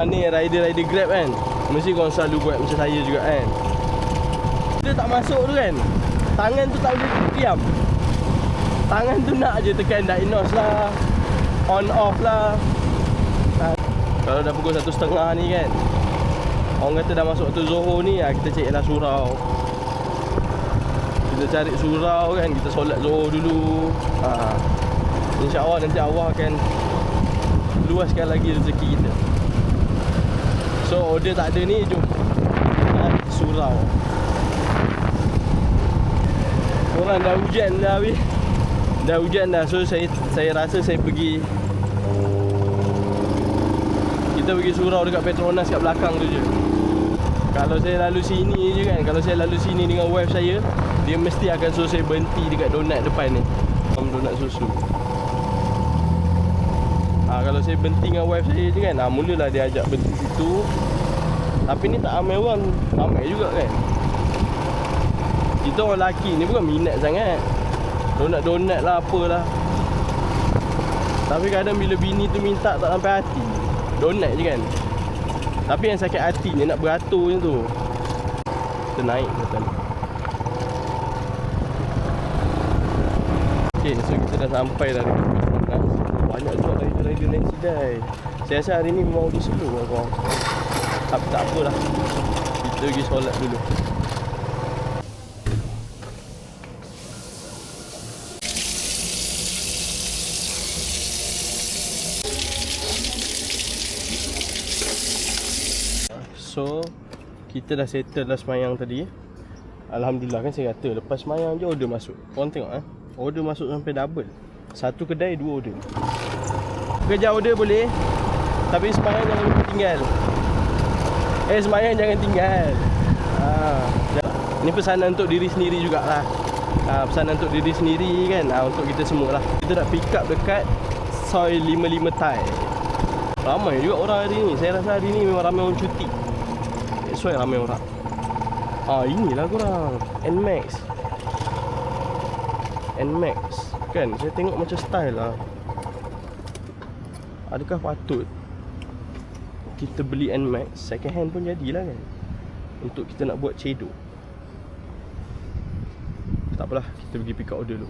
Ni rider-rider Grab kan, mesti korang selalu buat macam saya juga kan. Dia tak masuk tu kan, tangan tu tak boleh diam. Tangan tu nak je tekan diagnose lah, on off lah. Kalau dah pukul 1.30 ni kan, orang kata dah masuk waktu Zohor ni, kita cek lah surau. Kita cari surau kan, kita solat Zohor dulu. InsyaAllah nanti Allah akan luaskan lagi rezeki kita. So order tak ada ni, jom surau. Korang dah hujan dah habis. Dah hujan dah, so saya rasa saya pergi. Kita pergi surau dekat Petronas kat belakang tu je. Kalau saya lalu sini je kan, kalau saya lalu sini dengan wife saya, dia mesti akan suruh saya berhenti dekat donat depan ni, donat susu. Kalau saya berhenti dengan wife saya je kan, mulalah dia ajak berhenti situ. Tapi ni tak ramai orang, ramai juga kan. Kita orang lelaki ni bukan minat sangat donat-donat lah apalah. Tapi kadang bila bini tu minta tak sampai hati, donat je kan. Tapi yang sakit hati ni nak beratur je tu. Kita naik kata ni. Okay, so kita dah sampai dah dekat Petronas. Banyak juga rider-rider Nancy Dai. Saya rasa hari ni memang udah slow lah korang. Tapi tak apalah, kita pergi solat dulu. So kita dah settle dah semayang tadi. Alhamdulillah kan saya kata, lepas semayang je order masuk. Korang tengok order masuk sampai double. Satu kedai 2 order. Kejar order boleh, tapi semayang jangan lupa tinggal. Semayang jangan tinggal. Ni pesanan untuk diri sendiri jugalah. Pesanan untuk diri sendiri kan, untuk kita semua lah. Kita nak pick up dekat Soi 55 Thai. Ramai juga orang hari ni. Saya rasa hari ni memang ramai orang cuti. That's why ramai orang. Inilah korang NMAX kan, saya tengok macam style lah. Adakah patut kita beli NMAX second hand pun jadilah kan, untuk kita nak buat cedok. Tak apalah, kita pergi pick up order dulu.